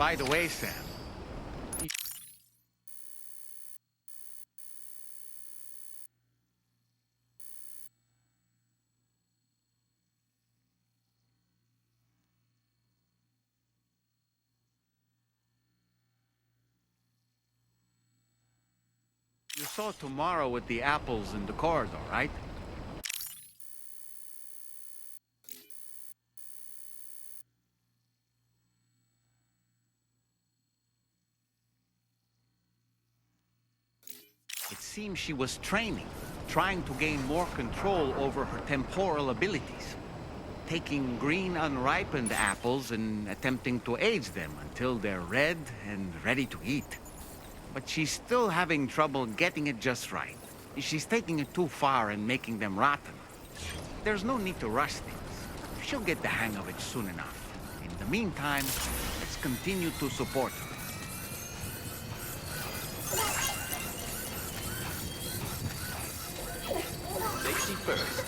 By the way, Sam. You saw tomorrow with the apples in the corridor, right? It seems she was training, trying to gain more control over her temporal abilities. Taking green unripened apples and attempting to age them until they're red and ready to eat. But she's still having trouble getting it just right. She's taking it too far and making them rotten. There's no need to rush things. She'll get the hang of it soon enough. In the meantime, let's continue to support her. Safety first.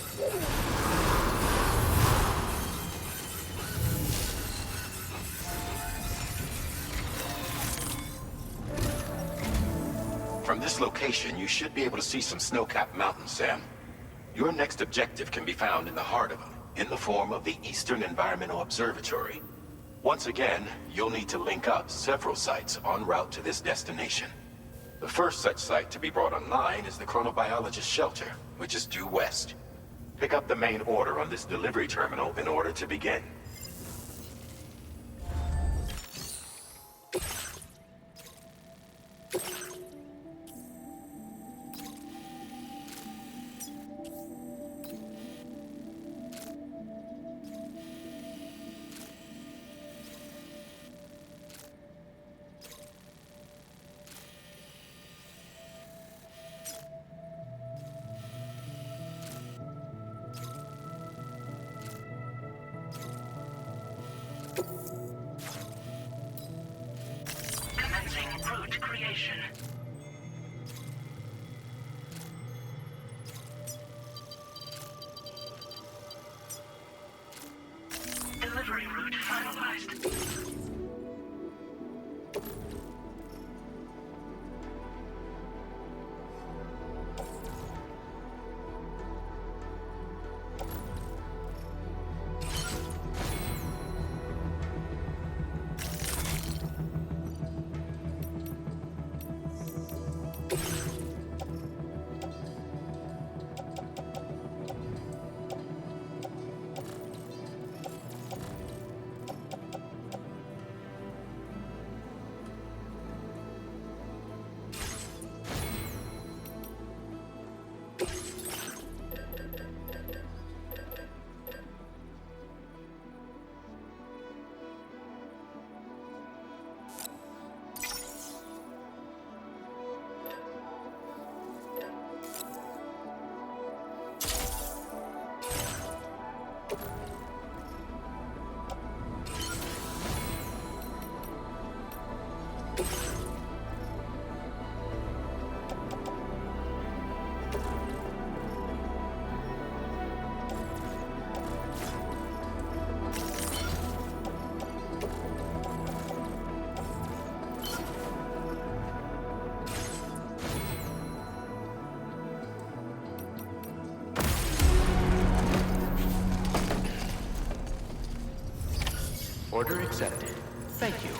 From this location, you should be able to see some snow-capped mountains, Sam. Your next objective can be found in the heart of them, in the form of the Eastern Environmental Observatory. Once again, you'll need to link up several sites en route to this destination. The first such site to be brought online is the Chronobiologist Shelter, which is due west. Pick up the main order on this delivery terminal in order to begin. Commencing route creation. Delivery route finalized. Order accepted. Thank you.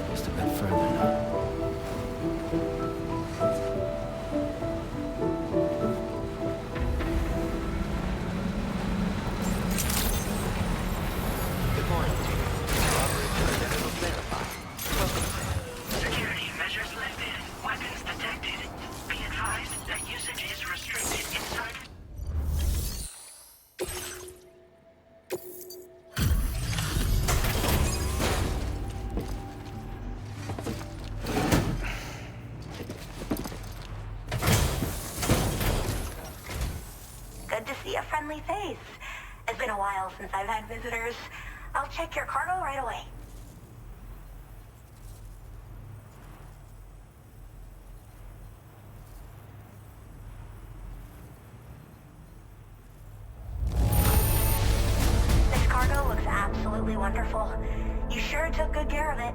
Just a bit further now. Good morning, team. Operator identical verified. Welcome. Security measures lifted. Weapons detected. Be advised that usage is restricted inside. Good to see a friendly face. It's been a while since I've had visitors. I'll check your cargo right away. This cargo looks absolutely wonderful. You sure took good care of it.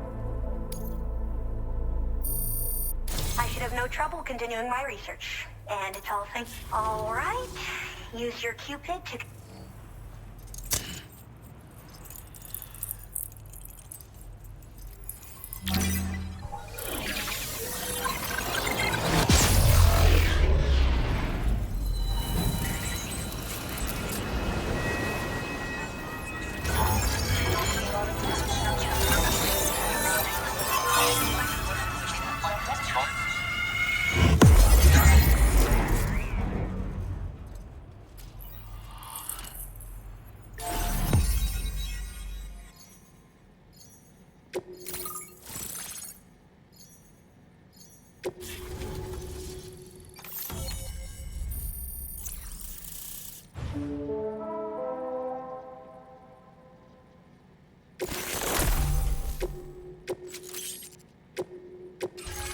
I should have no trouble continuing my research. And it's all thanks. All right. Use your Cupid to...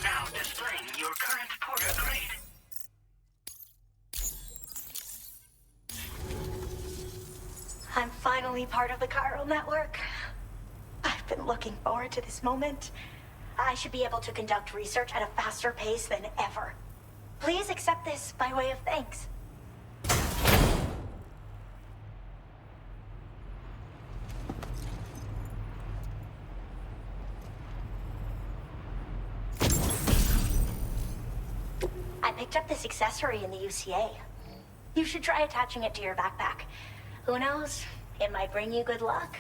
Now displaying your current porter grade. I'm finally part of the chiral network. I've been looking forward to this moment. I should be able to conduct research at a faster pace than ever. Please accept this by way of thanks. I picked up this accessory in the UCA. You should try attaching it to your backpack. Who knows? It might bring you good luck.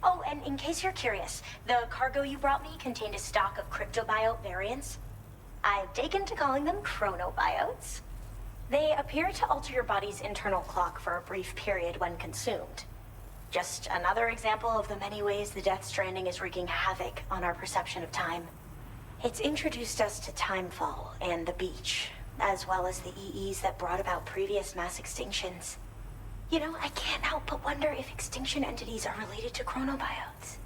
Oh, and in case you're curious, the cargo you brought me contained a stock of cryptobiote variants. I've taken to calling them chronobiotes. They appear to alter your body's internal clock for a brief period when consumed. Just another example of the many ways the Death Stranding is wreaking havoc on our perception of time. It's introduced us to timefall and the beach, as well as the EEs that brought about previous mass extinctions. You know, I can't help but wonder if extinction entities are related to chronobiotes.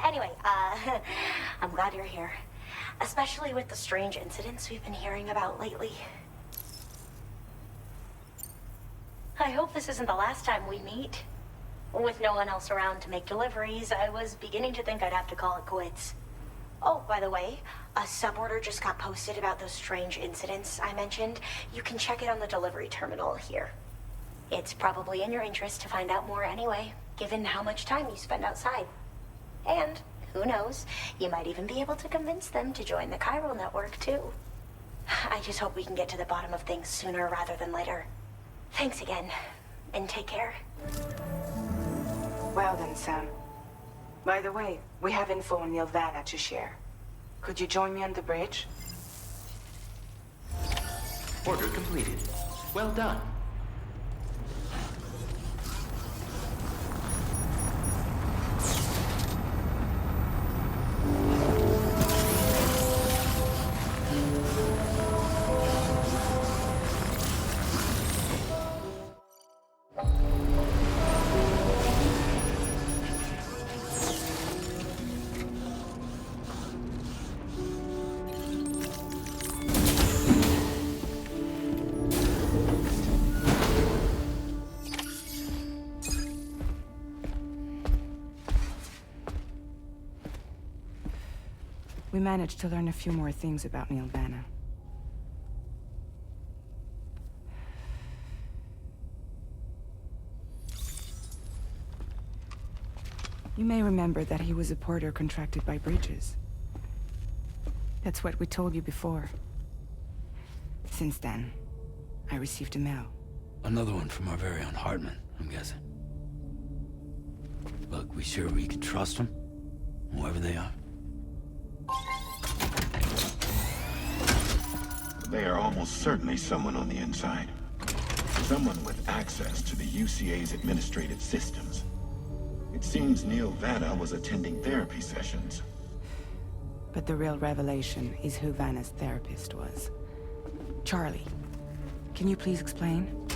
Anyway, I'm glad you're here. Especially with the strange incidents we've been hearing about lately. I hope this isn't the last time we meet. With no one else around to make deliveries, I was beginning to think I'd have to call it quits. Oh, by the way, a suborder just got posted about those strange incidents I mentioned. You can check it on the delivery terminal here. It's probably in your interest to find out more anyway, given how much time you spend outside. And, who knows, you might even be able to convince them to join the chiral network, too. I just hope we can get to the bottom of things sooner rather than later. Thanks again, and take care. Well then, Sam. By the way, we have info on Nilvana to share. Could you join me on the bridge? Order completed. Well done. We managed to learn a few more things about Nilvana. You may remember that he was a porter contracted by Bridges. That's what we told you before. Since then, I received a mail. Another one from our very own Hartman, I'm guessing. Look, we sure we can trust them? Whoever they are? They are almost certainly someone on the inside. Someone with access to the UCA's administrative systems. It seems Neil Vanna was attending therapy sessions. But the real revelation is who Vanna's therapist was. Charlie, can you please explain?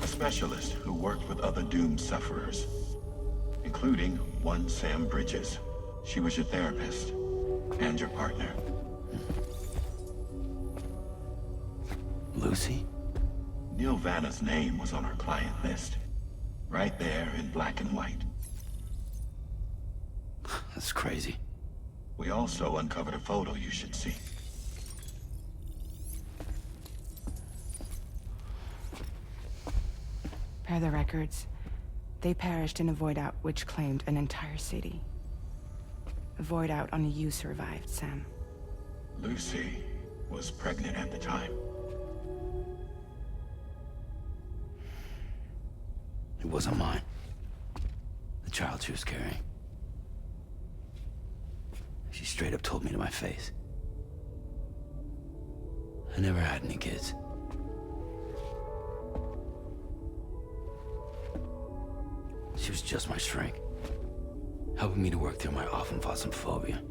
A specialist who worked with other doomed sufferers, including one Sam Bridges. She was your therapist and your partner. Lucy? Neil Vanna's name was on her client list. Right there in black and white. That's crazy. We also uncovered a photo you should see. Per the records, they perished in a void out which claimed an entire city. A void out only you survived, Sam. Lucy was pregnant at the time. It wasn't mine. The child she was carrying. She straight up told me to my face. I never had any kids. She was just my shrink, helping me to work through my phobia.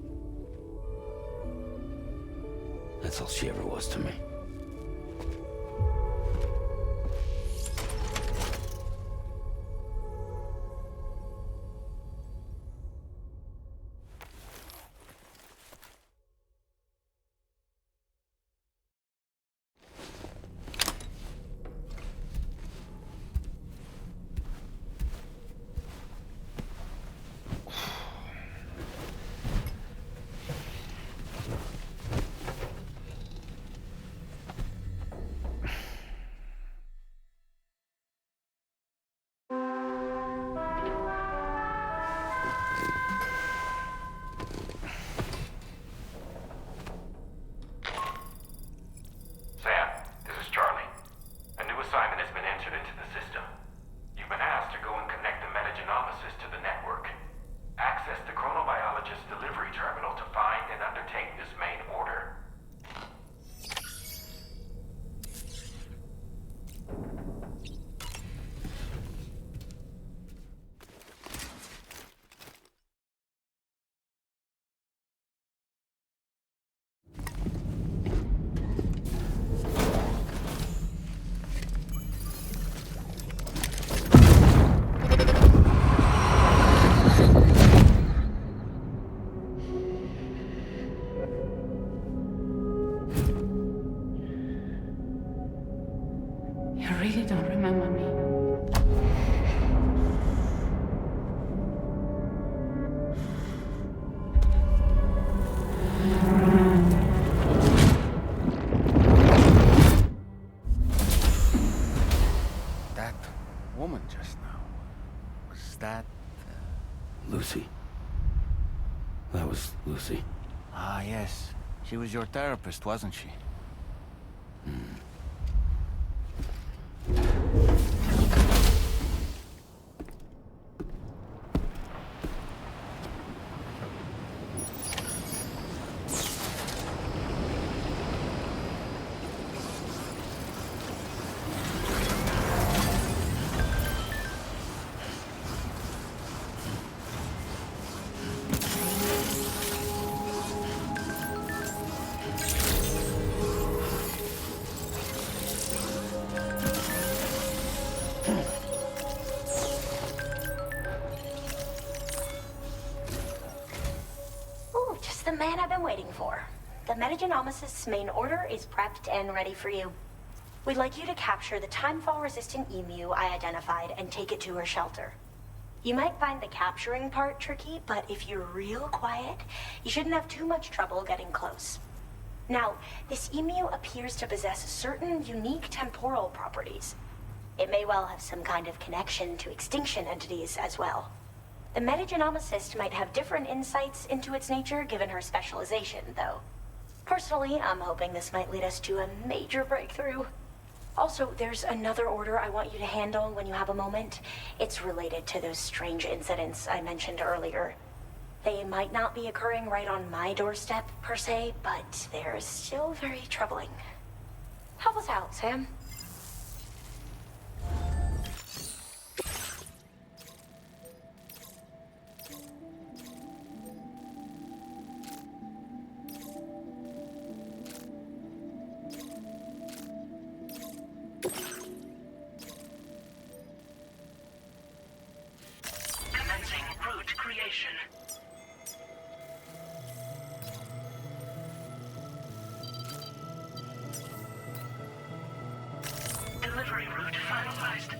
That's all she ever was to me. You really don't remember me. That woman just now, was that... Lucy. That was Lucy. Ah, yes. She was your therapist, wasn't she? The man I've been waiting for. The Metagenomicist's main order is prepped and ready for you. We'd like you to capture the timefall-resistant emu I identified and take it to her shelter. You might find the capturing part tricky, but if you're real quiet, you shouldn't have too much trouble getting close. Now, this emu appears to possess certain unique temporal properties. It may well have some kind of connection to extinction entities as well. The Metagenomicist might have different insights into its nature given her specialization, though. Personally, I'm hoping this might lead us to a major breakthrough. Also, there's another order I want you to handle when you have a moment. It's related to those strange incidents I mentioned earlier. They might not be occurring right on my doorstep, per se, but they're still very troubling. Help us out, Sam. Commencing route creation. Delivery route finalized.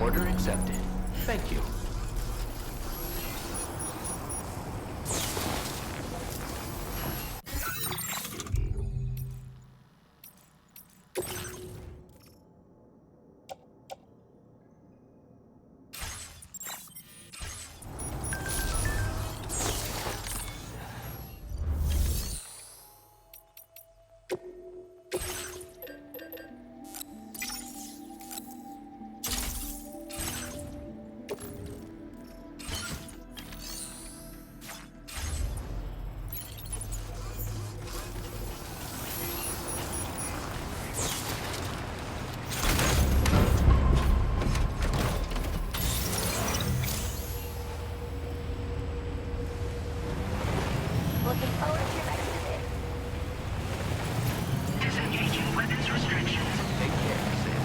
Order accepted. Thank you. Looking forward to your next visit. Disengaging weapons restrictions. Take care, Sam.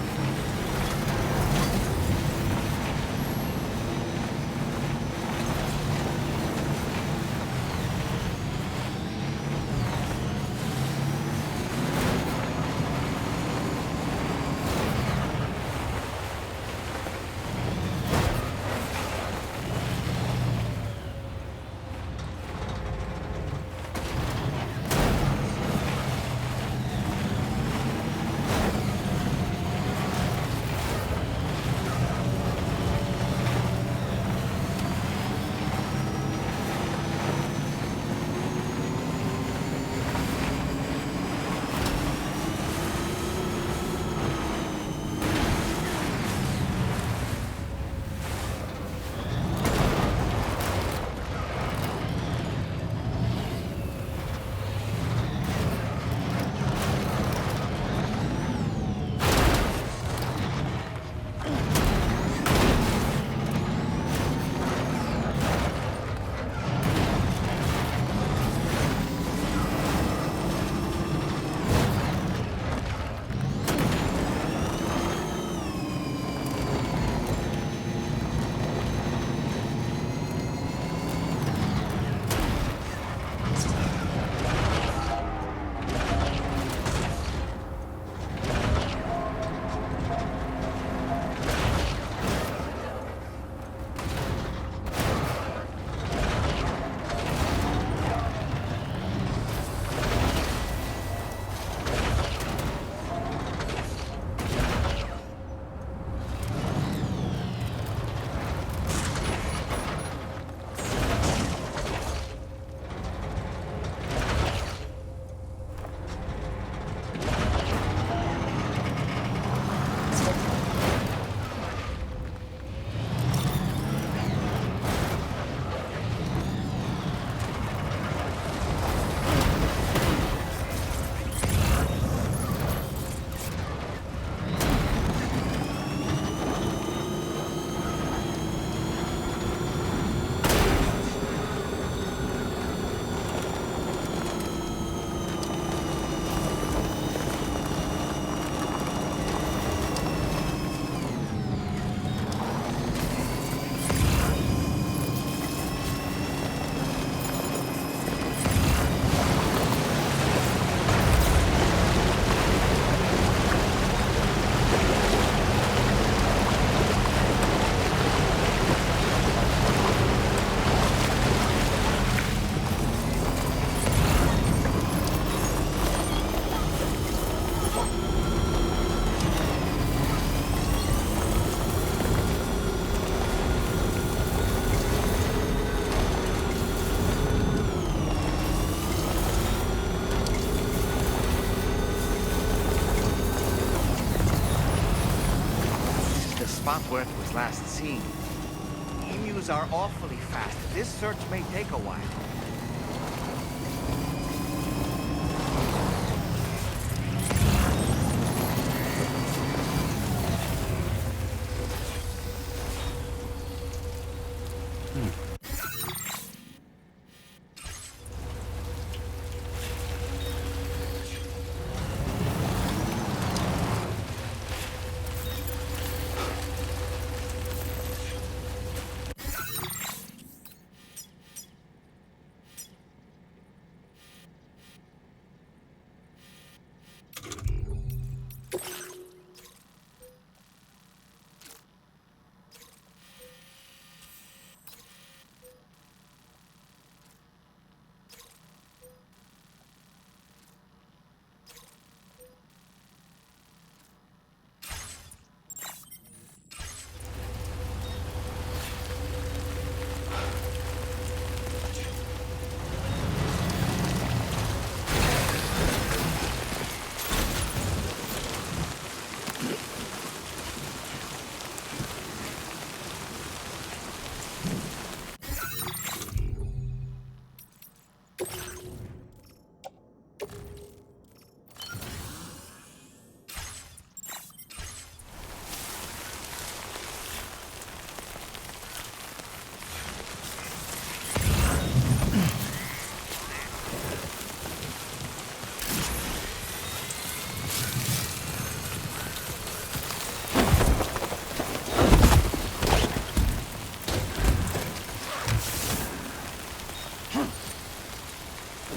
spot where it was last seen. Emus are awfully fast. This search may take a while.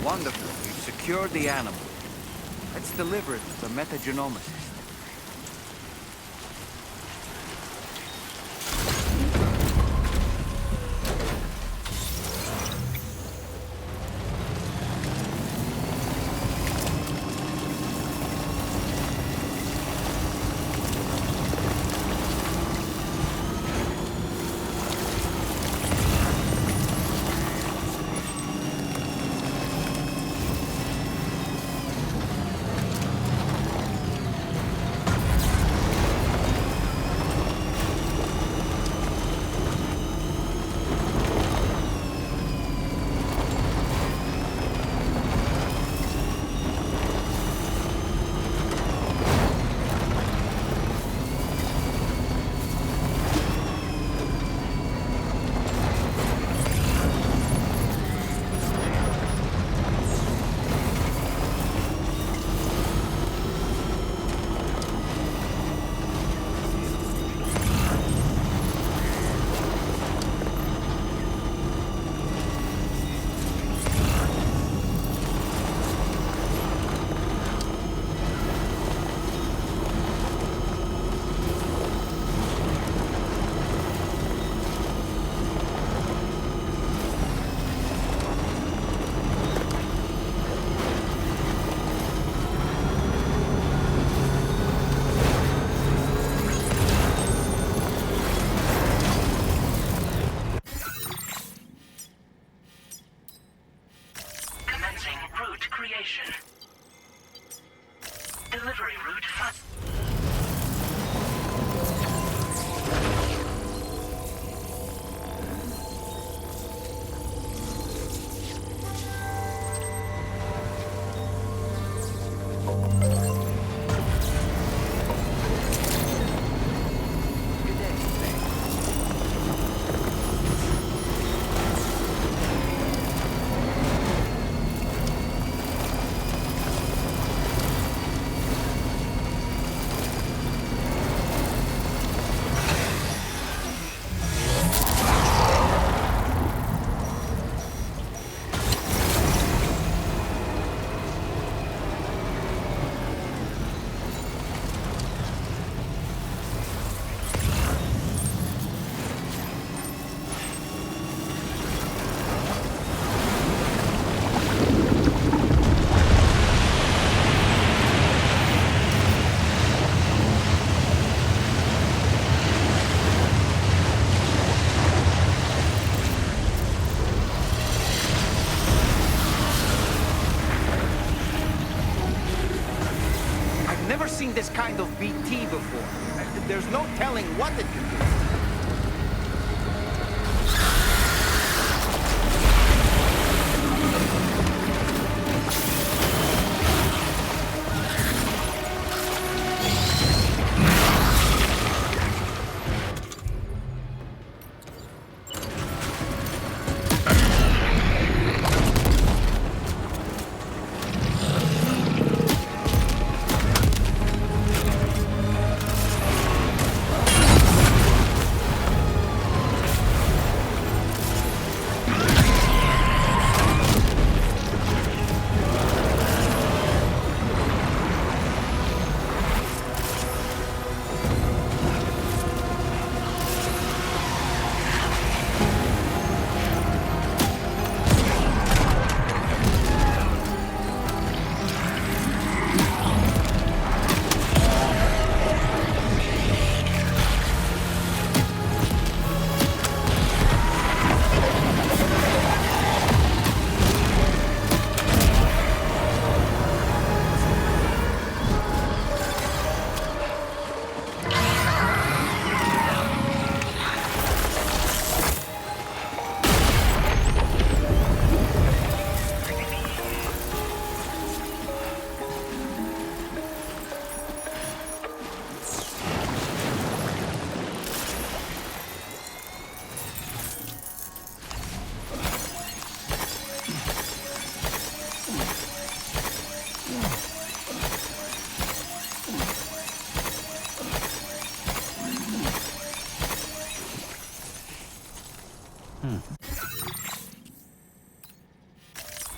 Wonderful. We've secured the animal. Let's deliver it to the metagenomicist. Delivery route 5. Never seen this kind of BT before. there's no telling what it can do.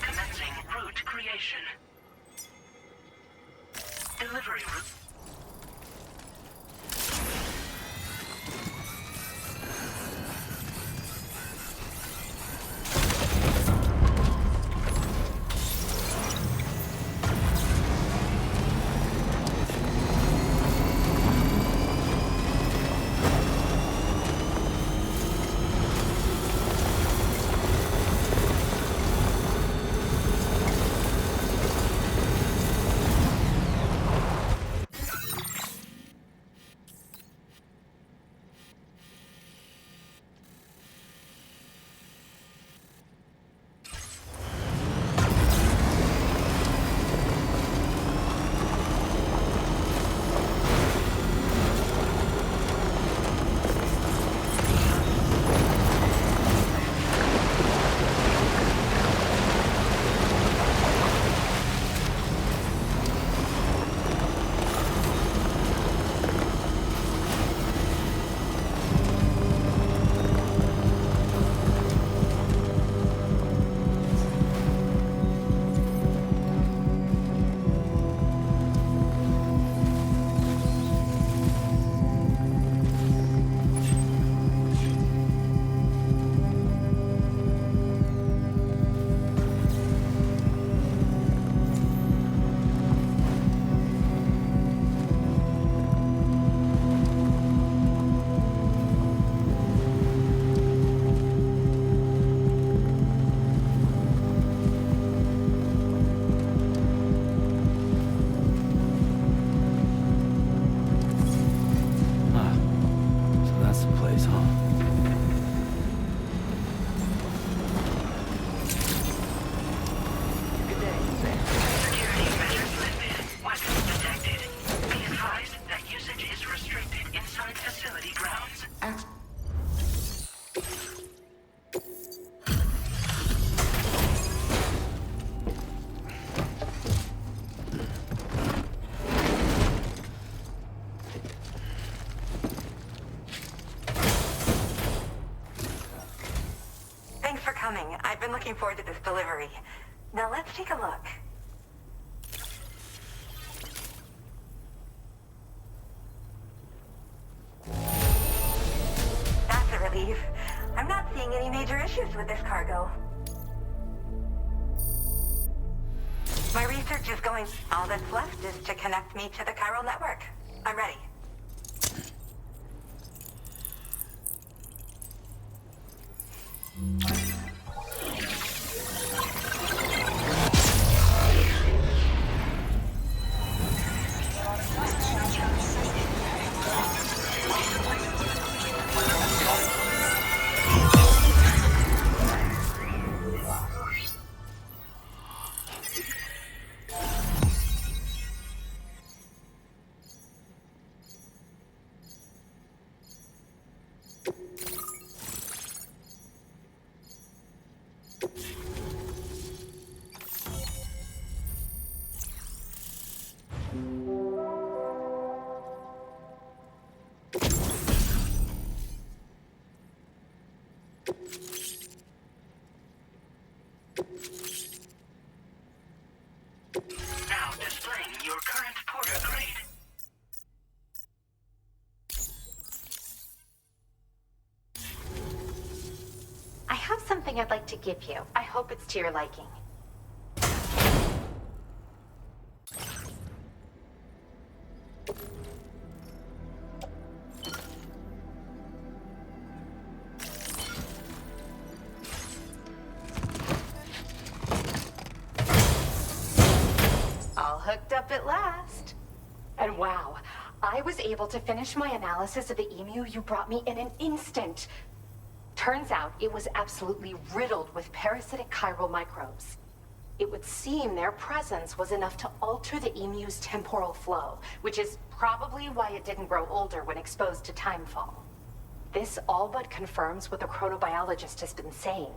Commencing route creation. Delivery route. I've been looking forward to this delivery. Now let's take a look. That's a relief. I'm not seeing any major issues with this cargo. My research is going. All that's left is to connect me to the chiral network. I'm ready. something I'd like to give you. I hope it's to your liking. All hooked up at last. And wow, I was able to finish my analysis of the emu you brought me in an instant. Turns out it was absolutely riddled with parasitic chiral microbes. It would seem their presence was enough to alter the emu's temporal flow, which is probably why it didn't grow older when exposed to timefall. This all but confirms what the chronobiologist has been saying.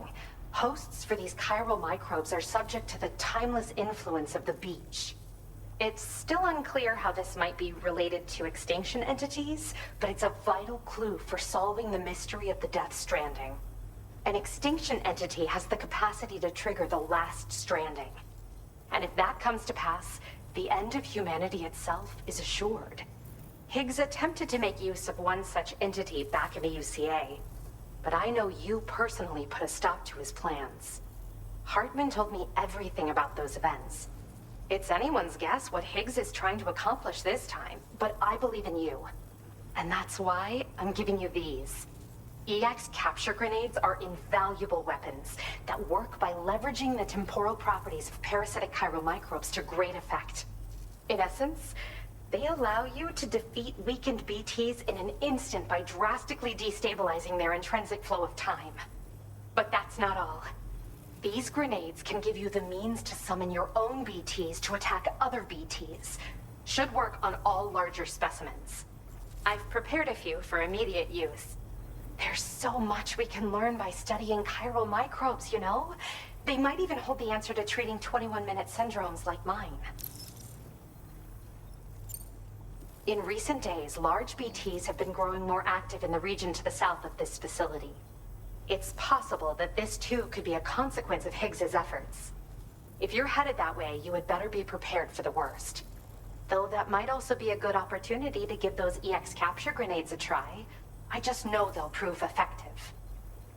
Hosts for these chiral microbes are subject to the timeless influence of the beach. It's still unclear how this might be related to extinction entities, but it's a vital clue for solving the mystery of the Death Stranding. An extinction entity has the capacity to trigger the last stranding. And if that comes to pass, the end of humanity itself is assured. Higgs attempted to make use of one such entity back in the UCA, but I know you personally put a stop to his plans. Hartman told me everything about those events. It's anyone's guess what Higgs is trying to accomplish this time, but I believe in you. And that's why I'm giving you these. EX capture grenades are invaluable weapons that work by leveraging the temporal properties of parasitic chiral microbes to great effect. In essence, they allow you to defeat weakened BTs in an instant by drastically destabilizing their intrinsic flow of time. But that's not all. These grenades can give you the means to summon your own BTs to attack other BTs. Should work on all larger specimens. I've prepared a few for immediate use. There's so much we can learn by studying chiral microbes, you know? They might even hold the answer to treating 21-minute syndromes like mine. In recent days, large BTs have been growing more active in the region to the south of this facility. It's possible that this too could be a consequence of Higgs's efforts. If you're headed that way, you had better be prepared for the worst. Though that might also be a good opportunity to give those EX capture grenades a try. I just know they'll prove effective.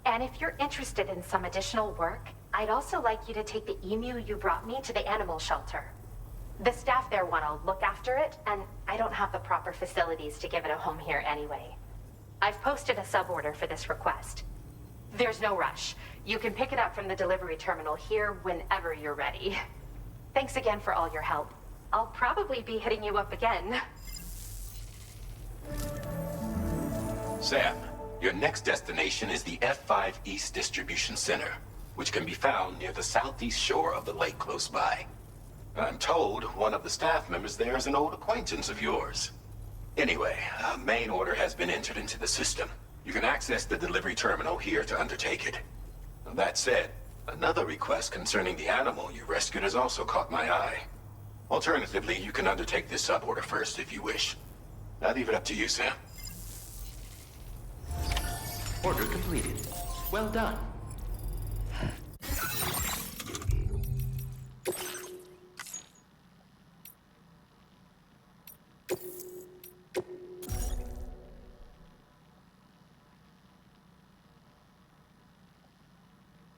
And if you're interested in some additional work, I'd also like you to take the emu you brought me to the animal shelter. The staff there want to look after it, and I don't have the proper facilities to give it a home here anyway. I've posted a sub-order for this request. There's no rush. You can pick it up from the delivery terminal here whenever you're ready. Thanks again for all your help. I'll probably be hitting you up again. Sam, your next destination is the F5 East Distribution Center, which can be found near the southeast shore of the lake close by. I'm told one of the staff members there is an old acquaintance of yours. Anyway, a main order has been entered into the system. You can access the delivery terminal here to undertake it. That said, another request concerning the animal you rescued has also caught my eye. Alternatively, you can undertake this sub-order first if you wish. I'll leave it up to you, Sam. Order completed. Well done.